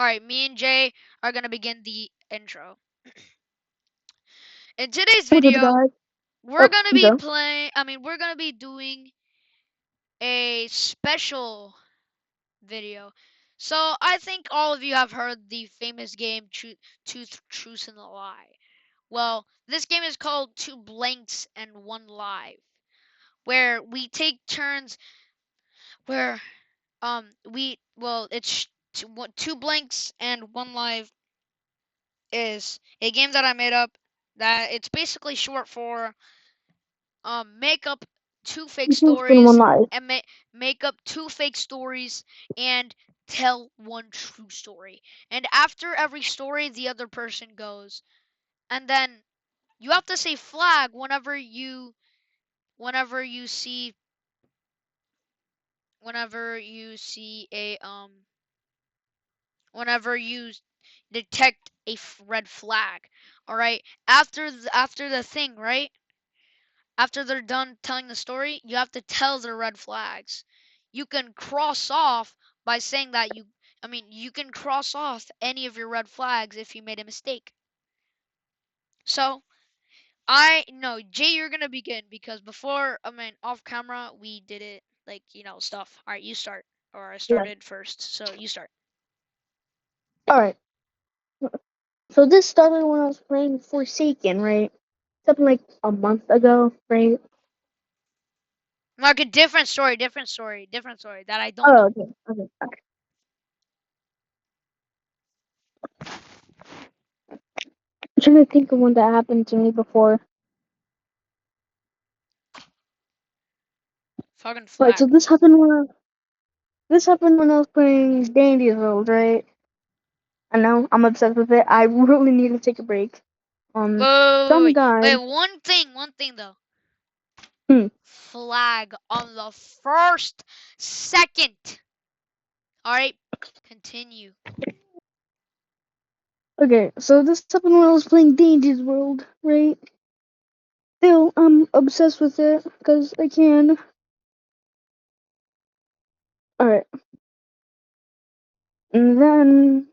Alright, me and Jay are gonna begin the intro. In today's What's up, video, guys? we're Oh, gonna you be go. playing, we're gonna be doing a special video. So, I think all of you have heard the famous game Truth, Truth, and a Lie. Well, this game is called Two Blanks and One Live, where we take turns, where, it's two blanks and one live is a game that I made up that it's basically short for make up two fake Truth and one stories lie. and make up two fake stories and tell one true story. And after every story the other person goes. And then you have to say flag whenever you see whenever you see a whenever you detect a red flag. All right? After the thing, right? After they're done telling the story, you have to tell their red flags. You can cross off by saying that you can cross off any of your red flags if you made a mistake. So, I no, Jay, you're gonna begin because before, off camera, we did it like, stuff. All right, you start. Or I Yeah. started first, so you start. All right. So this started when I was playing Forsaken, right? Something like a month ago, right? Mark a different story, different story that I don't Oh, know. okay, okay. I'm trying to think of one that happened to me before. Fucking All right, so flag. this happened when I was playing Dandy's World, right? I know I'm obsessed with it. I really need to take a break. Wait, wait, wait, Some wait. guy. Wait, one thing though. Hmm. Flag on the first second. All right, continue. Okay, so this happened when I was playing Dandy's World, right? Still, I'm obsessed with it because I can. All right, and then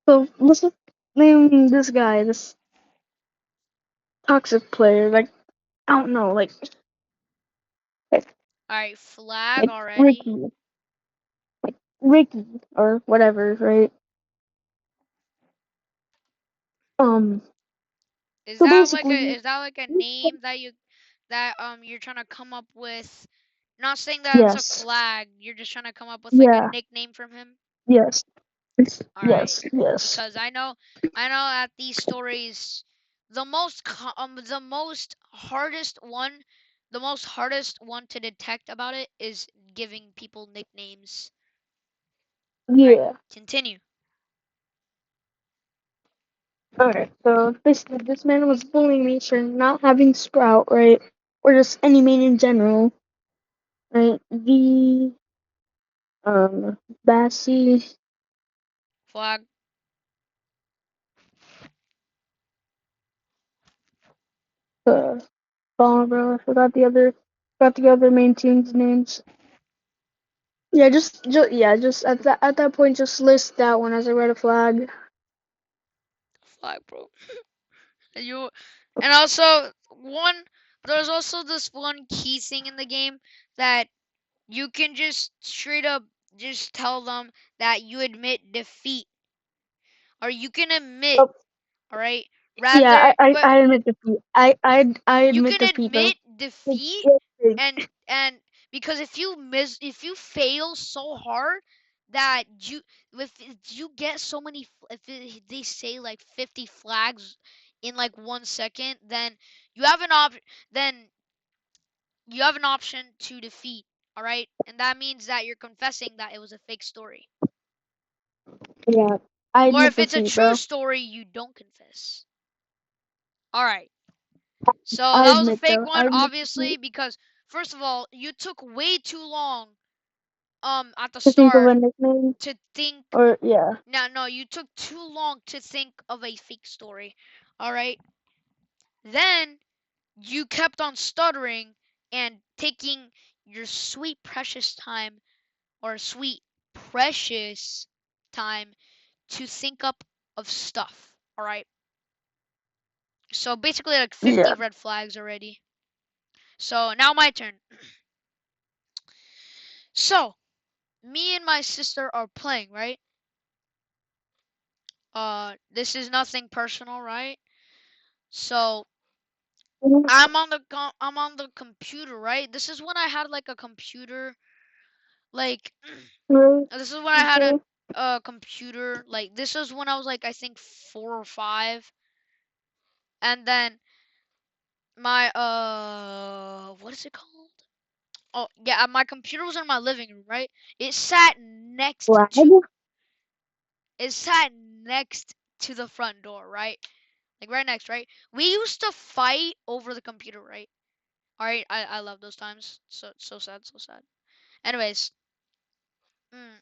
so let's name this guy, this toxic player. Like I don't know, like, All right, flag like already. Ricky, Ricky or whatever, right? Um. So basically, Is that like a name that you're trying to come up with? Not saying that it's a yes, flag. You're just trying to come up with like a yeah, nickname from him. yes, All right, yes, yes, because I know that these stories, the most hardest one to detect about it is giving people nicknames. All right, yeah. continue. Alright, so basically, this man was bullying me for not having Sprout, right? Or just any main in general, right? Bassie, Flag. uh, Barbara, forgot the other main team's names. Yeah, just at that point, just list that one as a red flag. Flag, bro. You and also one there's also this one key thing in the game that you can just straight up just tell them that you admit defeat, or you can admit, Oh, all right, yeah, rather but I admit defeat. I you admit can defeat though. admit defeat. And because if you fail so hard that if you get so many they say like 50 flags in like 1 second, then you have an op then you have an option to defeat, all right, and that means that you're confessing that it was a fake story. Yeah, I Or admit if it's a defeat true though. story, you don't confess. All right. So I that was a admit fake though. I one, admit obviously, because first of all, you took way too long at the to think of a start nickname to think. or yeah. No, no, you took too long to think of a fake story. All right. Then you kept on stuttering and taking your sweet precious time or sweet precious time to think up of stuff. All right. So basically like 50 Yeah. red flags already. So now my turn. So, me and my sister are playing, right? This is nothing personal, right? So, I'm on the computer, right? This is when I had like a computer like Right. this is when I had Okay. a computer like this is when I was like I think 4 or 5, and then my what is it called? Oh, yeah, my computer was in my living room, right? It sat next Flag? to it sat next to the front door, right? Like right next, right? We used to fight over the computer, right? All right, I love those times. So sad, so sad. Anyways, mm,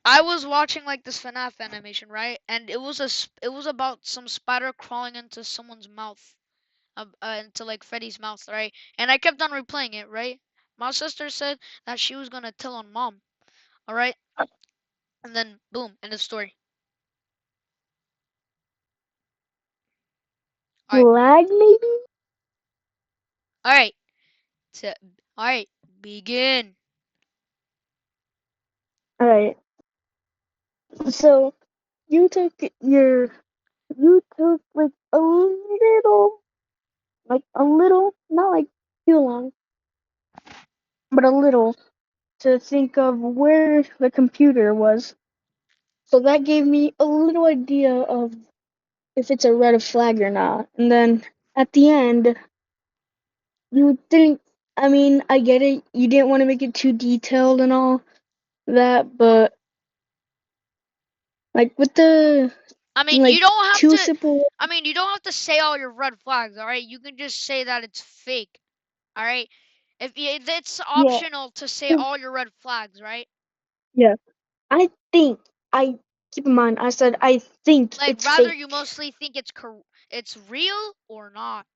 I was watching like this FNAF animation, right? And it was about some spider crawling into someone's mouth, into like Freddy's mouth, right? And I kept on replaying it, right? My sister said that she was gonna tell on mom, all right? And then boom, end of story. All right, Flag maybe? all right, so, all right, begin. Alright. So you took your you took like a little, not like too long, but a little to think of where the computer was. So that gave me a little idea of if it's a red flag or not. And then at the end, you didn't. I mean, I get it. You didn't want to make it too detailed and all that, but like with the I mean, like you don't have two to. simple. I mean, you don't have to say all your red flags. All right, you can just say that it's fake. All right, if it's Yeah, optional to say all your red flags, right? yeah. I think I keep in mind. I said I think Like it's rather you fake. mostly think it's real or not.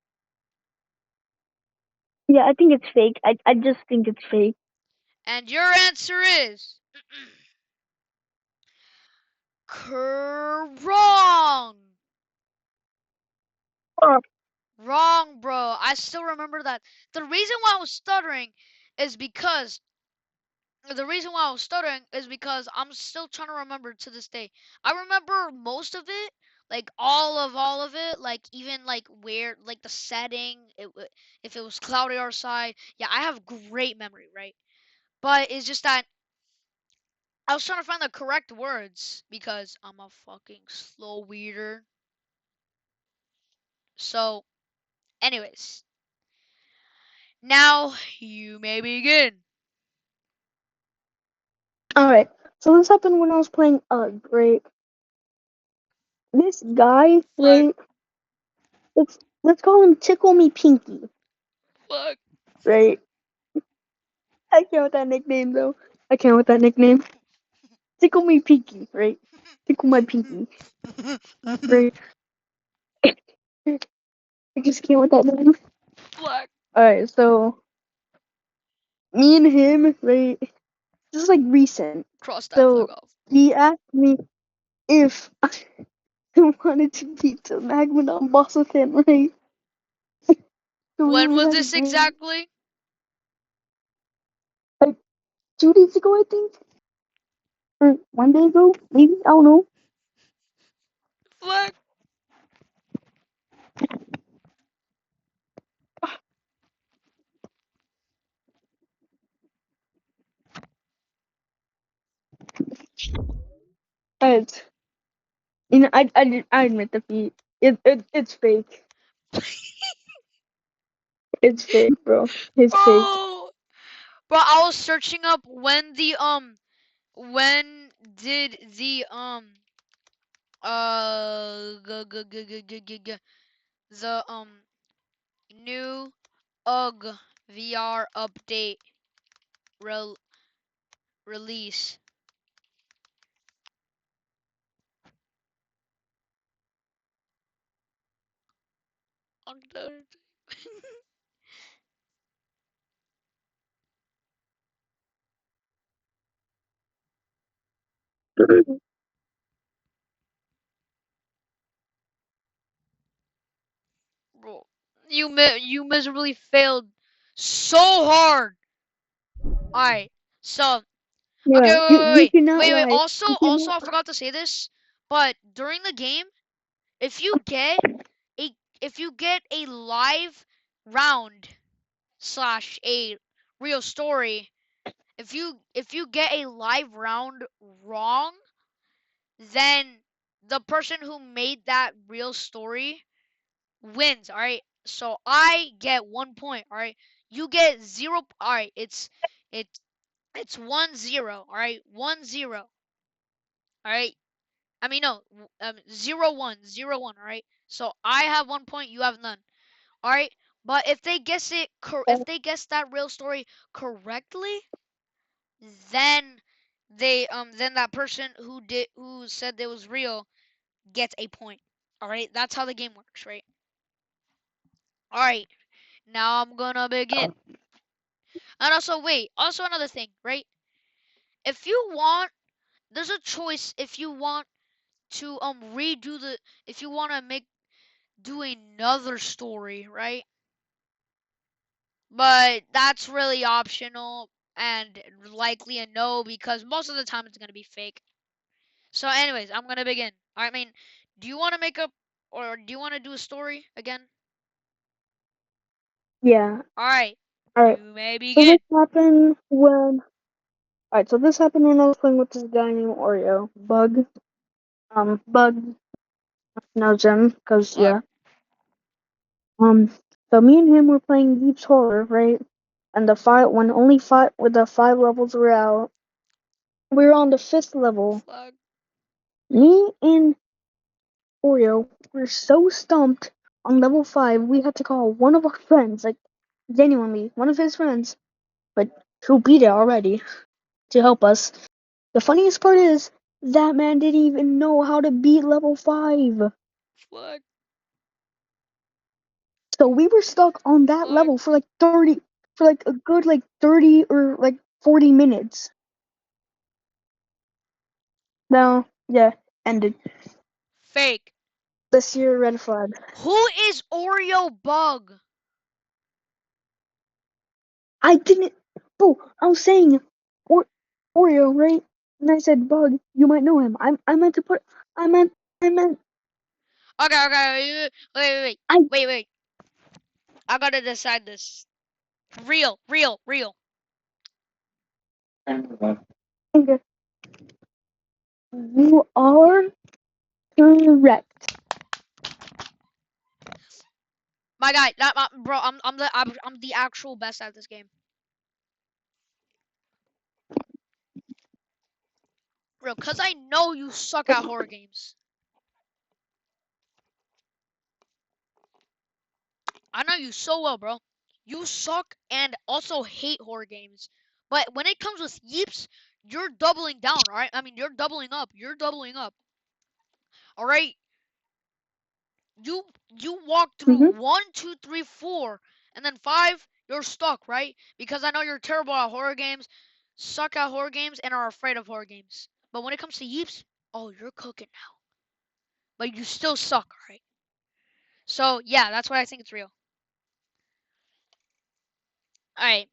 Yeah, I think it's fake. I just think it's fake. And your answer is wrong. Oh, Wrong, bro. I still remember that. The reason why I was stuttering is because I'm still trying to remember to this day. I remember most of it, like all of it, like even like where like the setting, if it was cloudy outside. Yeah, I have great memory, right? But it's just that I was trying to find the correct words because I'm a fucking slow weirder. So, anyways, now you may begin. all right. So this happened when I was playing right? This guy, Flag, right? Let's call him Tickle Me Pinky, flag. right? I can't with that nickname though. I can't with that nickname. Tickle Me Pinky, right? Tickle my pinky, right? I just can't with that name. Flag. Alright, so me and him, right? This is like recent. Cross that flag So off. he asked me if I wanted to beat the Magmadon boss with him, right? So we When were was at a this game exactly? like 2 days ago, I think, or 1 day ago, maybe. I don't know. Flag. It's, I admit defeat. It's fake. It's fake, bro. It's fake. Bro, bro, I was searching up when did the the new UG VR update rel- release. Bro, you miserably failed so hard. All right, so okay, Yeah, you cannot wait. lie. You Also, cannot. I forgot to say this, but during the game, if you get a if you get a live round slash a real story, if you get a live round wrong, then the person who made that real story wins. All right. So I get 1 point. All right. You get zero. All right. It's it's 1-0. All right. 1-0. All right. I mean no. 0-1. 0-1. All right. So I have 1 point. You have none. All right. But if they guess if they guess that real story correctly, then then that person who said it was real gets a point. All right. That's how the game works, right? All right. Now I'm gonna begin. And also, wait, also another thing, right? If you want, there's a choice if you want to redo the if you want to make do another story, right? But that's really optional and likely a no because most of the time it's going to be fake. So anyways, I'm going to begin. I mean, do you want to make up or do you want to do a story again? Yeah. All right. All right. You may So this begin. happened when. All right. So this happened when I was playing with this guy named Oreo. Bug. Bug knows him because All right. yeah. Um. So me and him were playing Deep's Horror, right? And the five when only five with the 5 levels were out. We were on the 5th level. Flag. Me and Oreo were so stumped on level 5, we had to call one of our friends, like genuinely, one of his friends, but who beat it already, to help us. The funniest part is that man didn't even know how to beat level 5. Flag. So we were stuck on that Flag. level for like a good like 30 or like 40 minutes. Now, yeah, ended. Fake. This year red flag. Who is Oreo Bug? I didn't. Bro, I was saying or, Oreo, right? And I said Bug. You might know him. I meant to put. I meant. I meant. Okay, okay, I. wait. I gotta decide this. Real. You are correct. My guy, bro, I'm the actual best at this game. Bro, cause I know you suck at horror games. I know you so well, bro. You suck and also hate horror games. But when it comes with Yeeps, you're doubling down, alright? I mean, you're doubling up. You're doubling up. Alright? You walk through Mhm. 1, 2, 3, 4, and then 5, you're stuck, right? Because I know you're terrible at horror games, suck at horror games, and are afraid of horror games. But when it comes to Yeeps, oh, you're cooking now. But you still suck, right? So yeah, that's why I think it's real. Alright.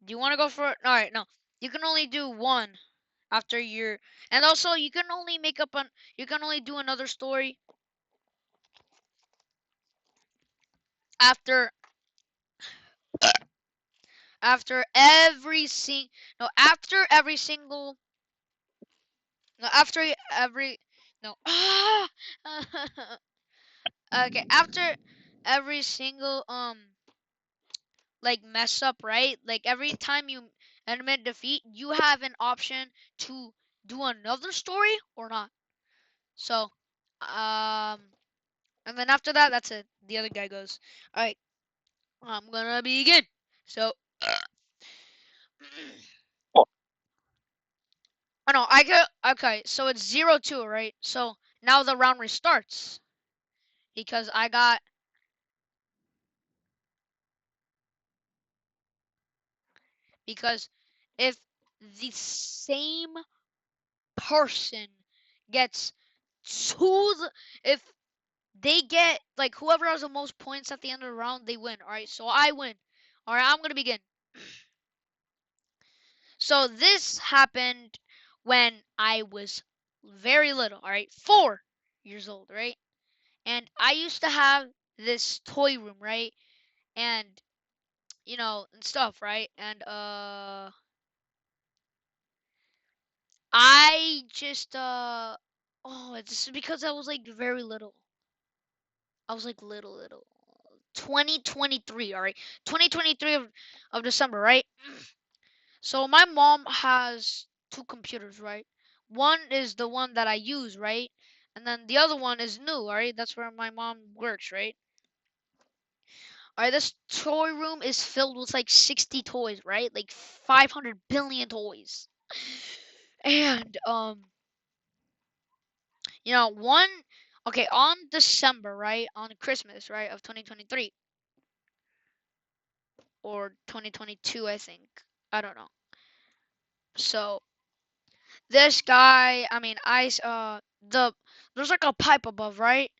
Do you wanna go for it? Alright, no. You can only do one after your and also you can only make up on you can only do another story after after every sing no after every single no after every no okay after every single like mess up, right? Like every time you admit defeat, you have an option to do another story or not. So, um, And then after that, that's it. The other guy goes, all right, I'm gonna begin. So, oh no, I get okay. So it's 0-2, right? So now the round restarts because I got because if the same person gets if they get like whoever has the most points at the end of the round, they win. All right, so I win. All right, I'm gonna begin. So this happened when I was very little. All right, 4 years old, right? And I used to have this toy room, right? And and stuff, right? And I just oh, it's because I was like very little. I was like little. 2023, all right? 2023 of December, right? So my mom has two computers, right? One is the one that I use, right? And then the other one is new, all right? That's where my mom works, right? All right, this toy room is filled with like 60 toys, right? Like 500 billion toys. And one okay, on December, right? On Christmas, right, of 2023 or 2022, I think. I don't know. So, this guy, I mean, there's like a pipe above, right?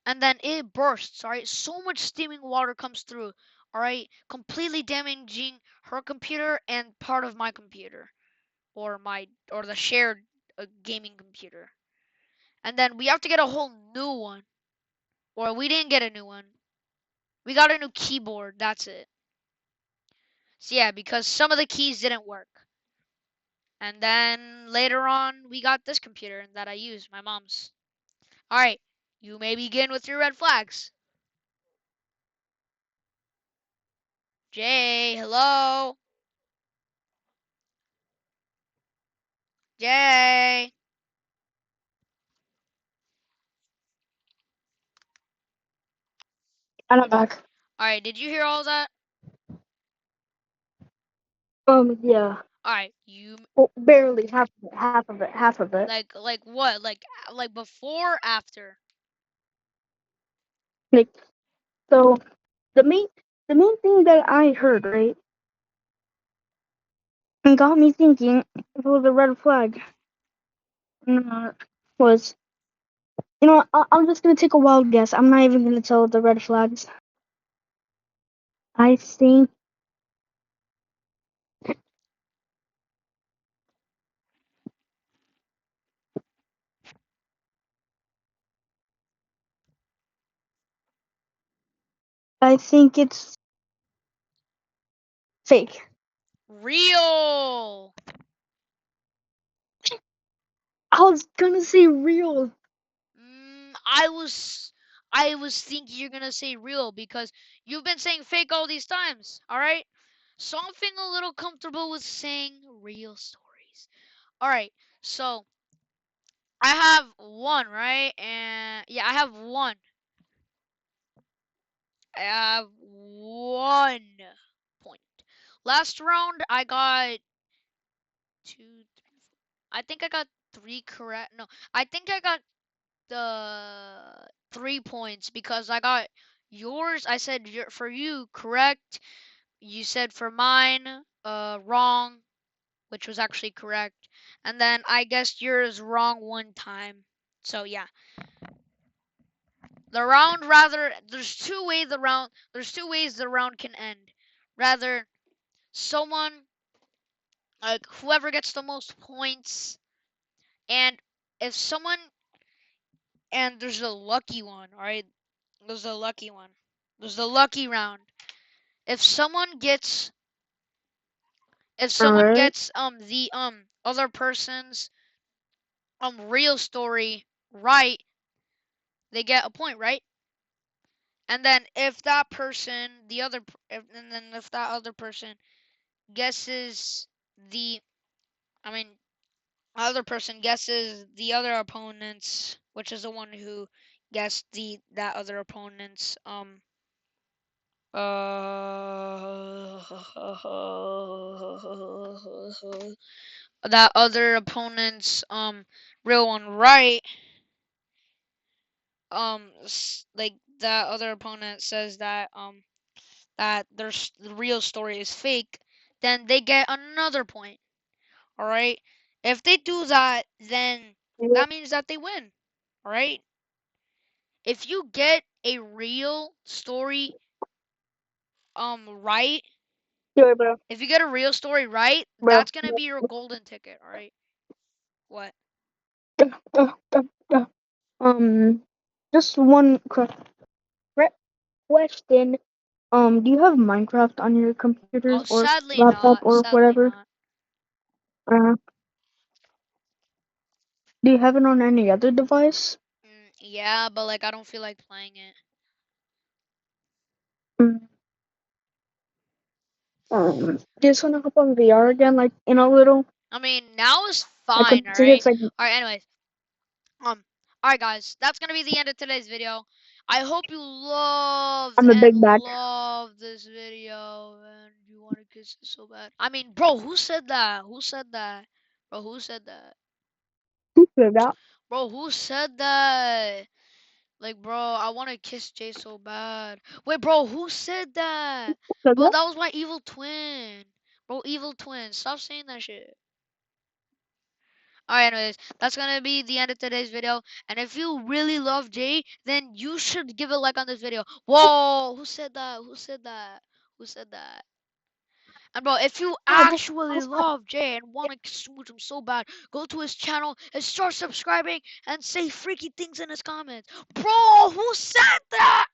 And then it bursts, all right? So much steaming water comes through, all right? Completely damaging her computer and part of my computer or the shared gaming computer. And then we have to get a whole new one. Or we didn't get a new one. We got a new keyboard, that's it. So yeah, because some of the keys didn't work. And then later on, we got this computer that I use, my mom's. All right, you may begin with your red flags. Jay, hello? Jay. And I'm back. All right, did you hear all that? Yeah. All right, you Well, barely half of it. Half of it. Half of it. like what? Like before, after? Like so, the main the main thing that I heard, right, and got me thinking if it was a red flag, uh, was I'm just gonna take a wild guess. I'm not even gonna tell the red flags. I think I think it's fake. Real. I was gonna say real. I was thinking you're gonna say real because you've been saying fake all these times. All right, so I'm feeling a little comfortable with saying real stories. All right, so I have one, right? And yeah, I have one. I have 1 point. Last round, I got two, three, four. I think I got three correct. No, I think I got the 3 points because I got yours. I said for you correct. You said for mine wrong, which was actually correct. And then I guessed yours wrong one time. So yeah. The round rather there's two ways the round can end. Rather someone like whoever gets the most points and if someone and there's a lucky one, all right? There's a lucky one. There's the lucky round. If someone gets if someone Alright. gets the other person's real story right, they get a point, right? And then if that person, and then if that other person guesses the, I mean, other person guesses the other opponent's, which is the one who guess the that other opponent's uh that other opponent's real one right, like that other opponent says that that the real story is fake, then they get another point. All right. If they do that, then Yeah, that means that they win. All right. If you get a real story right, sure, bro. if you get a real story right, Bro. that's gonna be your golden ticket. All right. What? Uh, uh, uh, um, just one question. Do you have Minecraft on your computer Oh, or sadly laptop not. or Sadly whatever? not. Uh, do you have it on any other device? Yeah, but like I don't feel like playing it. Mm, do you just want to hop on VR again, like in a little? I mean, now is Like, fine. All to right. it's like All right. Anyways, all right, guys, that's gonna be the end of today's video. I hope you loved I'm a and big back. loved this video, and you want to kiss it so bad. I mean, bro, who said that? Who said that? Bro, who said that? That. Bro, who said that? Like, bro, I want to kiss Jay so bad. Wait, bro, who said that? Bro, That. that was my evil twin. Bro, evil twin. Stop saying that shit. Alright, anyways, that's gonna be the end of today's video. And if you really love Jay, then you should give a like on this video. Whoa, who said that? Who said that? Who said that? And bro, if you Oh, just actually love Jay and want to smooch him so bad, go to his channel and start subscribing and say freaky things in his comments. Bro, who said that?